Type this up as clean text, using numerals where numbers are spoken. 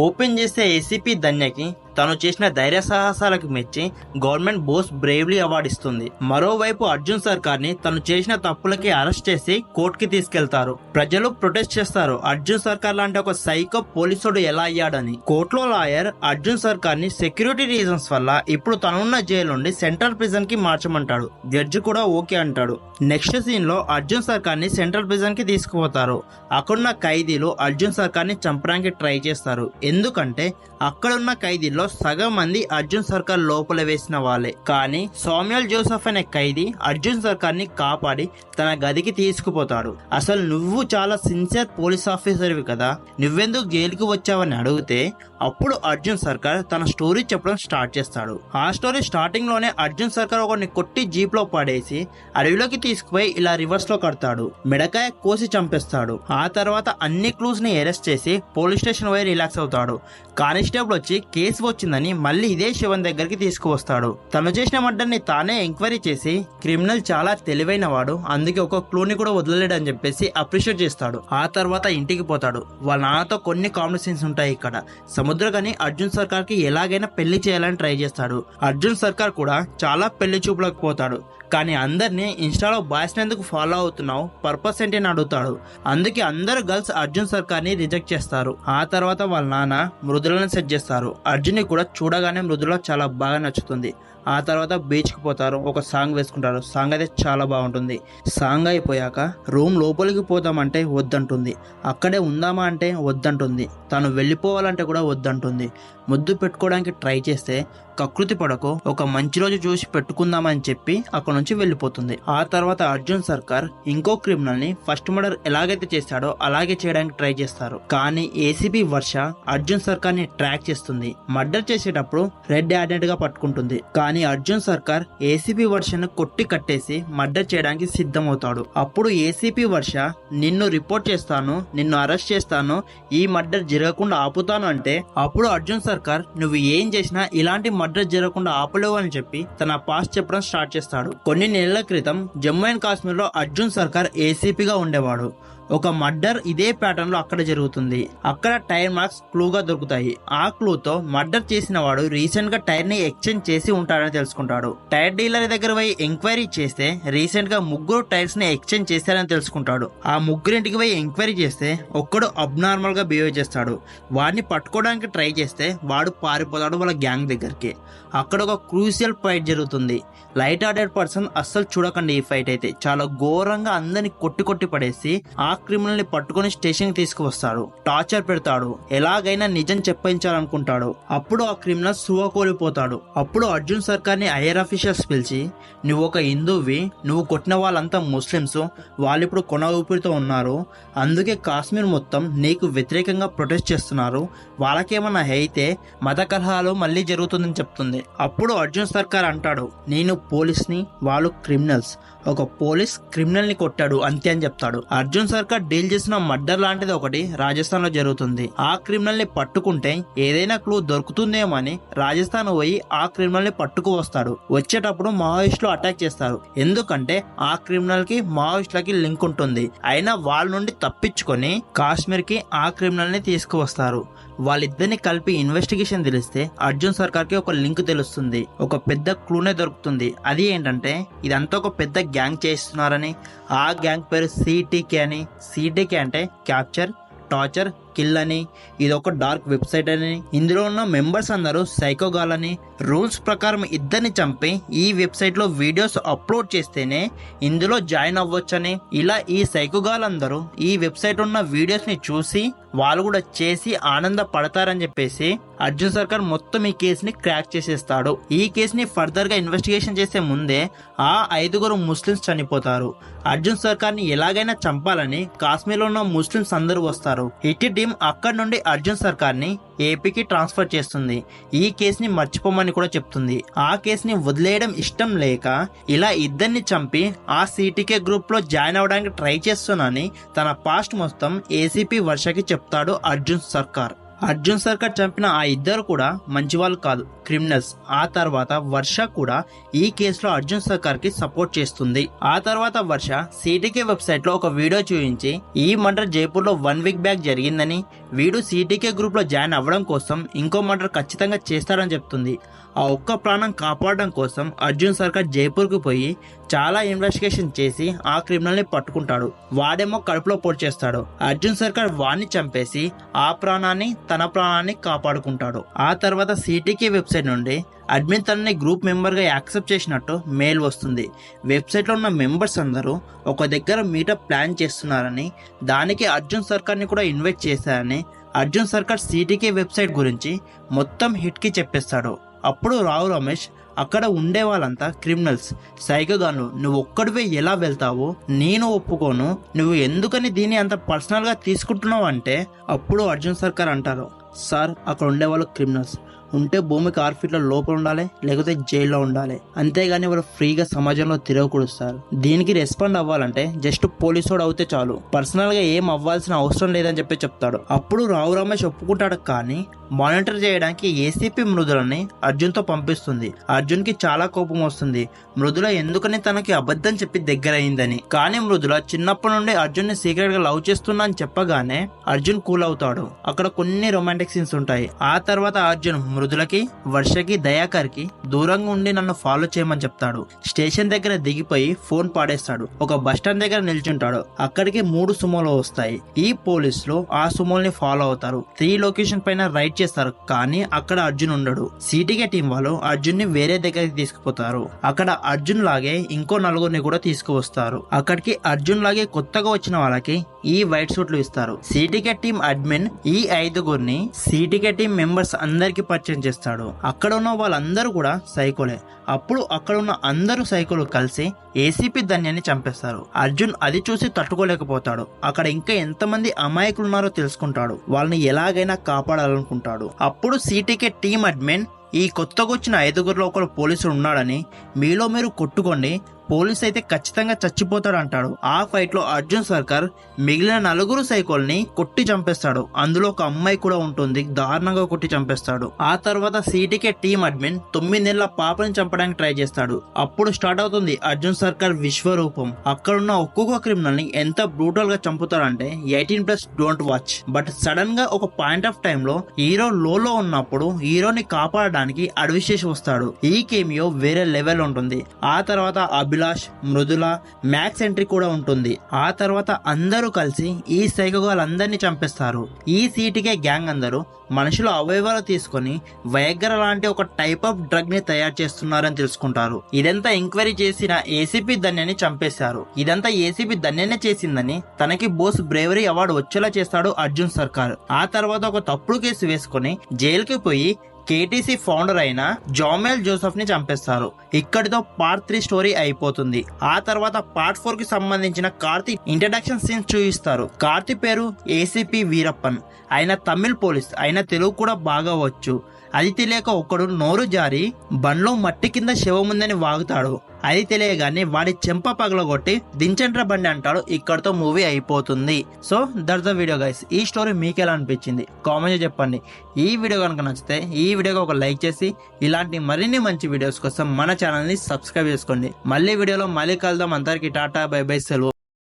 Open చేసే ACP ధన్యకి తను చేసిన ధైర్య సాహసాలకు మెచ్చి గవర్నమెంట్ బోస్ బ్రేవ్లీ అవార్డు ఇస్తుంది. మరోవైపు అర్జున్ సర్కార్ ని తను చేసిన తప్పులకి అరెస్ట్ చేసి కోర్టుకి తీసుకెళ్తారు. ప్రజలు ప్రొటెస్ట్ చేస్తారు, అర్జున్ సర్కార్ లాంటి ఒక సైకో పోలీసుడు ఎలా అయ్యాడని. కోర్టులో లాయర్ అర్జున్ సర్కార్ ని సెక్యూరిటీ రీజన్స్ వల్ల ఇప్పుడు తనున్న జైలు నుండి సెంట్రల్ ప్రిజన్ కి మార్చమంటాడు. జడ్జి కూడా ఓకే అంటాడు. నెక్స్ట్ సీన్ లో అర్జున్ సర్కార్ ని సెంట్రల్ ప్రిజన్ కి తీసుకుపోతారు. అక్కడున్న ఖైదీలు అర్జున్ సర్కార్ ని చంపడానికి ట్రై చేస్తారు. ఎందుకంటే అక్కడున్న ఖైదీల్లో సగం మంది అర్జున్ సర్కార్ లోపల వేసిన వాళ్ళే. కానీ సామ్యుయల్ జోసెఫ్ అనే ఖైదీ అర్జున్ సర్కార్ ని కాపాడి తన గదికి తీసుకుపోతాడు. అసలు నువ్వు చాలా సిన్సియర్ పోలీస్ ఆఫీసర్వి కదా, నువ్వెందుకు జైలుకి వచ్చావని అడిగితే అప్పుడు అర్జున్ సర్కార్ తన స్టోరీ చెప్పడం స్టార్ట్ చేస్తాడు. ఆ స్టోరీ స్టార్టింగ్ లోనే అర్జున్ సర్కార్ ఒకరిని కొట్టి జీప్ లో పడేసి అడవిలోకి తీసుకుపోయి ఇలా రివర్స్ లో కడతాడు, మెడకాయ కోసి చంపేస్తాడు. ఆ తర్వాత అన్ని క్లూస్ ని అరెస్ట్ చేసి పోలీస్ స్టేషన్ పోయి రిలాక్స్ అవుతాడు. కానిస్టేబుల్ వచ్చి కేసు వచ్చిందని మళ్ళీ ఇదే శివన్ దగ్గరికి తీసుకువస్తాడు. తను చేసిన మర్డర్ ని తానే ఎంక్వైరీ చేసి క్రిమినల్ చాలా తెలివైన వాడు, అందుకే ఒక క్లూని కూడా వదలలేడని చెప్పేసి అప్రిషియేట్ చేస్తాడు. ఆ తర్వాత ఇంటికి పోతాడు. వాళ్ళ నాన్నతో కొన్ని కామెడీ సీన్స్ ఉంటాయి. ఇక్కడ సముద్రగని అర్జున్ సర్కార్ కి ఎలాగైనా పెళ్లి చేయాలని ట్రై చేస్తాడు. అర్జున్ సర్కార్ కూడా చాలా పెళ్లి చూపులకు పోతాడు. కానీ అందరినీ ఇన్స్టాలో బాయ్స్ ఎందుకు ఫాలో అవుతున్నావు, పర్పస్ ఏంటి అని అడుగుతాడు. అందుకే అందరు గర్ల్స్ అర్జున్ సర్కార్ ని రిజెక్ట్ చేస్తారు. ఆ తర్వాత వాళ్ళ నాన్న మృదులను సెట్ చేస్తారు. అర్జున్ ని కూడా చూడగానే మృదుల చాలా బాగా నచ్చుతుంది. ఆ తర్వాత బీచ్ కి పోతారు. ఒక సాంగ్ వేసుకుంటారు. సాంగ్ అయితే చాలా బాగుంటుంది. సాంగ్ అయిపోయాక రూమ్ లోపలికి పోదామంటే వద్దంటుంది, అక్కడే ఉందామా అంటే వద్దంటుంది, తను వెళ్ళిపోవాలంటే కూడా వద్దంటుంది. ముద్దు పెట్టుకోవడానికి ట్రై చేస్తే కకృతి పడకు, ఒక మంచి రోజు చూసి పెట్టుకుందామని చెప్పి అక్కడ నుంచి వెళ్ళిపోతుంది. ఆ తర్వాత అర్జున్ సర్కార్ ఇంకో క్రిమినల్ ని ఫస్ట్ మర్డర్ ఎలాగైతే చేశాడో అలాగే చేయడానికి ట్రై చేస్తారు. కానీ ఏసీపీ వర్ష అర్జున్ సర్కార్ ని ట్రాక్ చేస్తుంది. మర్డర్ చేసేటప్పుడు రెడ్ హ్యాండెడ్ గా పట్టుకుంటుంది. కానీ అర్జున్ సర్కార్ ఏసీపీ వర్షను కొట్టి కట్టేసి మర్డర్ చేయడానికి సిద్ధమవుతాడు. అప్పుడు ఏసీపీ వర్ష నిన్ను రిపోర్ట్ చేస్తాను, నిన్ను అరెస్ట్ చేస్తాను, ఈ మర్డర్ జరగకుండా ఆపుతాను అంటే అప్పుడు అర్జున్ సర్కార్ నువ్వు ఏం చేసినా ఇలాంటి మర్డర్ జరగకుండా ఆపలేవు అని చెప్పి తన పాస్ట్ చెప్పడం స్టార్ట్ చేస్తాడు. కొన్ని నెలల క్రితం జమ్మూ అండ్ కాశ్మీర్ లో అర్జున్ సర్కార్ ఏసీపీగా ఉండేవాడు. ఒక మర్డర్ ఇదే ప్యాటర్న్ లో అక్కడ జరుగుతుంది. అక్కడ టైర్ మార్క్స్ క్లూగా దొరుకుతాయి. ఆ క్లూతో మర్డర్ చేసిన వాడు రీసెంట్ గా టైర్ ని ఎక్స్చేంజ్ చేసి ఉంటాడని తెలుసుకుంటాడు. టైర్ డీలర్ దగ్గర పోయి ఎంక్వైరీ చేస్తే రీసెంట్ గా 3 టైర్స్ ని ఎక్స్చేంజ్ చేశారని తెలుసుకుంటాడు. ఆ 3 పోయి ఎంక్వైరీ చేస్తే ఒక్కడు అబ్నార్మల్ గా బిహేవ్ చేస్తాడు. వాడిని పట్టుకోవడానికి ట్రై చేస్తే వాడు పారిపోతాడు వాళ్ళ గ్యాంగ్ దగ్గరికి. అక్కడ ఒక క్రూషియల్ ఫైట్ జరుగుతుంది. లైట్ హార్టెడ్ పర్సన్ అస్సలు చూడకండి. ఈ ఫైట్ అయితే చాలా ఘోరంగా అందరిని కొట్టి పడేసి ఆ క్రిమినల్ ని పట్టుకుని స్టేషన్ కి తీసుకువస్తాడు. టార్చర్ పెడతాడు, ఎలాగైనా నిజం చెప్పించాలనుకుంటాడు. అప్పుడు ఆ క్రిమినల్ సువ కోల్పోతాడు. అప్పుడు అర్జున్ సర్కార్ ని హైయర్ ఆఫీసర్స్ పిలిచి నువ్వు ఒక హిందువువి, నువ్వు కొట్టిన వాళ్ళంతా ముస్లిమ్స్, వాళ్ళు ఇప్పుడు కొన ఊపిరితో ఉన్నారు, అందుకే కాశ్మీర్ మొత్తం నీకు వ్యతిరేకంగా ప్రొటెస్ట్ చేస్తున్నారు, వాళ్ళకేమన్నా అయితే మత కలహాలు మళ్ళీ జరుగుతుందని చెప్తుంది. అప్పుడు అర్జున్ సర్కార్ అంటాడు నేను పోలీస్ ని, వాళ్ళు క్రిమినల్స్, ఒక పోలీస్ క్రిమినల్ ని కొట్టాడు అంతే అని చెప్తాడు. అర్జున్ సర్కార్ డీల్ చేసిన మర్డర్ లాంటిది ఒకటి రాజస్థాన్ లో జరుగుతుంది. ఆ క్రిమినల్ ని పట్టుకుంటే ఏదైనా క్లూ దొరుకుతుందేమో అని రాజస్థాన్ పోయి ఆ క్రిమినల్ ని పట్టుకు వస్తాడు. వచ్చేటప్పుడు మావోయిస్టులు అటాక్ చేస్తారు. ఎందుకంటే ఆ క్రిమినల్ కి మావోయిస్టులకి లింక్ ఉంటుంది. అయినా వాళ్ళ నుండి తప్పించుకొని కాశ్మీర్ కి ఆ క్రిమినల్ ని తీసుకువస్తారు. వాళ్ళిద్దరిని కలిపి ఇన్వెస్టిగేషన్ తెలిస్తే అర్జున్ సర్కార్ కి ఒక లింక్ తెలుస్తుంది. ఒక పెద్ద క్లూనే దొరుకుతుంది. అది ఏంటంటే ఇదంతా ఒక పెద్ద గ్యాంగ్ చేస్తున్నారని. ఆ గ్యాంగ్ పేరు సిటీకే అని. సిటీకే అంటే క్యాప్చర్, టార్చర్, కిల్ అని. ఇది ఒక డార్క్ వెబ్సైట్ అని. ఇందులో ఉన్న మెంబర్స్ అందరూ సైకోగాల్ అని. రూల్స్ ప్రకారం ఇద్దరిని చంపి ఈ వెబ్సైట్ లో వీడియోస్ అప్లోడ్ చేస్తేనే ఇందులో జాయిన్ అవ్వచ్చని. ఇలా ఈ సైకోగాల్ అందరూ ఈ వెబ్సైట్ ఉన్న వీడియోస్ ని చూసి వాళ్ళు కూడా చేసి ఆనంద పడతారని చెప్పేసి అర్జున్ సర్కార్ మొత్తం ఈ కేసుని క్రాక్ చేసేస్తాడు. ఈ కేసుని ఫర్దర్ గా ఇన్వెస్టిగేషన్ చేసే ముందే ఆ 5 ముస్లిమ్స్ చనిపోతారు. అర్జున్ సర్కార్ ని ఎలాగైనా చంపాలని కాశ్మీర్ లో ఉన్న ముస్లిమ్స్ అందరూ వస్తారు. హిట్ టీం అక్కడ నుండి అర్జున్ సర్కార్ ని ఏపీకి ట్రాన్స్ఫర్ చేస్తుంది. ఈ కేసుని మర్చిపోమని కూడా చెప్తుంది. ఆ కేసుని వదిలేయడం ఇష్టం లేక ఇలా ఇద్దరిని చంపి ఆ సిటీకే గ్రూప్ లో జాయిన్ అవడానికి ట్రై చేస్తున్నానని తన పాస్ట్ మొత్తం ఏసీపీ వర్షకి చెప్తాడు అర్జున్ సర్కార్. అర్జున్ సర్కార్ చంపిన ఆ ఇద్దరు కూడా మంచి వాళ్ళు కాదు, క్రిమినల్స్. ఆ తర్వాత వర్ష కూడా ఈ కేసులో అర్జున్ సర్కార్ కి సపోర్ట్ చేస్తుంది. ఆ తర్వాత వర్ష సిటీకే వెబ్సైట్ లో ఒక వీడియో చూపించి ఈ మర్డర్ జైపూర్ లో 1 వీక్ బ్యాక్ జరిగిందని, వీడు సిటీకే గ్రూప్ లో జాయిన్ అవ్వడం కోసం ఇంకో మర్డర్ ఖచ్చితంగా చేస్తాడని చెప్తుంది. ఆ ఒక్క ప్రాణం కాపాడడం కోసం అర్జున్ సర్కార్ జైపూర్ కు పోయి చాలా ఇన్వెస్టిగేషన్ చేసి ఆ క్రిమినల్ ని పట్టుకుంటాడు. వాడేమో కడుపులో పొడి చేస్తాడు. అర్జున్ సర్కార్ వాడిని చంపేసి ఆ ప్రాణాన్ని తన ప్రాణాన్ని కాపాడుకుంటాడు. ఆ తర్వాత సిటీకే వెబ్సైట్ నుండి అడ్మిన్ తనని గ్రూప్ మెంబర్ గా యాక్సెప్ట్ చేసినట్టు మెయిల్ వస్తుంది. వెబ్సైట్ లో ఉన్న మెంబర్స్ అందరూ ఒక దగ్గర మీటప్ ప్లాన్ చేస్తున్నారని, దానికి అర్జున్ సర్కార్ ని కూడా ఇన్వైట్ చేశారని అర్జున్ సర్కార్ సిటీకే వెబ్సైట్ గురించి మొత్తం హిట్ కి చెప్పేస్తాడు. అప్పుడు రావు రమేష్ అక్కడ ఉండే వాళ్ళంతా క్రిమినల్స్, సైకోగాన్లు, నువ్వు ఒక్కడివే ఎలా వెళ్తావు, నేను ఒప్పుకోను, నువ్వు ఎందుకని దీన్ని అంత పర్సనల్ గా తీసుకుంటున్నావు అంటే అప్పుడు అర్జున్ సర్కార్ అంటారు, సార్ అక్కడ ఉండేవాళ్ళు క్రిమినల్స్, ఉంటే భూమికి 6 ఫీట్ల లోపల ఉండాలి, లేకపోతే జైల్లో ఉండాలి, అంతేగాని వాళ్ళు ఫ్రీగా సమాజంలో తిరగకూడదు సార్. దీనికి రెస్పాండ్ అవ్వాలంటే జస్ట్ పోలీసోడు అవుతే చాలు, పర్సనల్ గా ఏం అవ్వాల్సిన అవసరం లేదని చెప్పి చెప్తాడు. అప్పుడు రావు రమేష్ ఒప్పుకుంటాడు. కానీ మానిటర్ చేయడానికి ఏసీపీ మృదులని అర్జున్ తో పంపిస్తుంది. అర్జున్ కి చాలా కోపం వస్తుంది, మృదుల ఎందుకని తనకి అబద్ధం చెప్పి దగ్గర అయిందని. కానీ మృదుల చిన్నప్పటి నుండి అర్జున్ ని సీక్రెట్ గా లవ్ చేస్తున్నా అని చెప్పగానే అర్జున్ కూల్ అవుతాడు. అక్కడ కొన్ని రొమాంటిక్ సీన్స్ ఉంటాయి. ఆ తర్వాత అర్జున్ మృదులకి, వర్షకి, దయాకర్ కి దూరంగా ఉండి నన్ను ఫాలో చేయమని చెప్తాడు. స్టేషన్ దగ్గర దిగిపోయి ఫోన్ పాడేస్తాడు. ఒక బస్టాండ్ దగ్గర నిల్చుంటాడు. అక్కడికి 3 సుమోలు వస్తాయి. ఈ పోలీసులు ఆ సుమోల్ని ఫాలో అవుతారు. 3 లొకేషన్ పైన రైడ్ చేస్తారు. కానీ అక్కడ అర్జున్ ఉండడు. సిటీకే టీం వాళ్ళు అర్జున్ ని వేరే దగ్గరికి తీసుకుపోతారు. అక్కడ అర్జున్ లాగే ఇంకో 4 కూడా తీసుకువస్తారు. అక్కడికి అర్జున్ లాగే కొత్తగా వచ్చిన వాళ్ళకి ఈ వైట్ సూట్లు ఇస్తారు. సిటీకే టీం అడ్మిన్ ఈ 5 సిటీకే టీం మెంబర్స్ అందరికి పరిచయం చేస్తాడు. అక్కడ ఉన్న వాళ్ళందరూ కూడా సైకోలే. అప్పుడు అక్కడ ఉన్న అందరూ సైకోలు కలిసి ఏసీపీ ధన్యాన్ని చంపేస్తారు. అర్జున్ అది చూసి తట్టుకోలేకపోతాడు. అక్కడ ఇంకా ఎంతమంది అమాయకులు ఉన్నారో తెలుసుకుంటాడు. వాళ్ళని ఎలాగైనా కాపాడాలనుకుంటాడు. అప్పుడు సిటీకే టీం అడ్మిన్ ఈ కొత్తగా వచ్చిన 5లో ఒకరు పోలీసులు ఉన్నాడని, మీలో మీరు కొట్టుకోండి, పోలీస్ అయితే ఖచ్చితంగా చచ్చిపోతాడు అంటాడు. ఆ ఫైట్ లో అర్జున్ సర్కార్ మిగిలిన 4 సైకోల్ని కొట్టి చంపేస్తాడు. అందులో ఒక అమ్మాయి కూడా ఉంటుంది, దారుణంగా కొట్టి చంపేస్తాడు. ఆ తర్వాత సిటీకే టీం అడ్మిన్ 9 నెలల పాపని చంపడానికి ట్రై చేస్తాడు. అప్పుడు స్టార్ట్ అవుతుంది అర్జున్ సర్కార్ విశ్వరూపం. అక్కడున్న ఒక్కొక్క క్రిమినల్ ని ఎంత బ్రూటల్ గా చంపుతాడంటే 18+ డోంట్ వాచ్. బట్ సడన్ గా ఒక పాయింట్ ఆఫ్ టైమ్ లో హీరో లో ఉన్నప్పుడు హీరోని కాపాడడానికి అడ్విశేష్ వస్తాడు. ఈ కేమియో వేరే లెవెల్ ఉంటుంది. ఆ తర్వాత అభిలాష్, మృదుల, మ్యాక్స్ ఎంట్రీ కూడా ఉంటుంది. ఆ తర్వాత అందరూ కలిసి ఈ సైకోగాళ్ళందరినీ చంపేస్తారు. ఈ సిటీకే గ్యాంగ్ అందరూ మనుషుల అవయవాలు తీసుకొని వయగ్ర లాంటి ఒక టైప్ ఆఫ్ డ్రగ్ ని తయారు చేస్తున్నారని తెలుసుకుంటారు. ఇదంతా ఎంక్వైరీ చేసిన ఏసీపీ ధన్యాన్ని చంపేశారు. ఇదంతా ఏసీపీ ధన్యాన్ని చేసిందని తనకి బోస్ బ్రేవరీ అవార్డు వచ్చేలా చేస్తాడు అర్జున్ సర్కార్. ఆ తర్వాత ఒక తప్పుడు కేసు వేసుకుని జైలుకి పోయి కేటీసీ ఫౌండర్ అయిన జోమెల్ జోసెఫ్ ని చంపేస్తారు. ఇక్కడితో పార్ట్ 3 స్టోరీ అయిపోతుంది. ఆ తర్వాత పార్ట్ 4 కి సంబంధించిన కార్తీ ఇంట్రడక్షన్ సీన్స్ చూపిస్తారు. కార్తీ పేరు ఏసీపీ వీరప్పన్. ఆయన తమిళ్ పోలీస్, ఆయన తెలుగు కూడా బాగా వచ్చు. అది తెలియక ఒకడు నోరు జారి బండ్లో మట్టి కింద శవం ఉందని వాగుతాడు. అది తెలియగానే వాడి చెంప పగలగొట్టి దించండ్ర బండి అంటాడు. ఇక్కడతో మూవీ అయిపోతుంది. So that's the video guys. ఈ స్టోరీ మీకు ఎలా అనిపించింది కామెంట్ చెప్పండి. ఈ వీడియో కనుక నచ్చితే ఈ వీడియోకి ఒక లైక్ చేసి ఇలాంటి మరిన్ని మంచి వీడియోస్ కోసం మన ఛానల్ ని సబ్స్క్రైబ్ చేసుకోండి. మళ్ళీ వీడియోలో మళ్ళీ కలుద్దాం. అందరికీ టాటా, బై బై, సెలవు.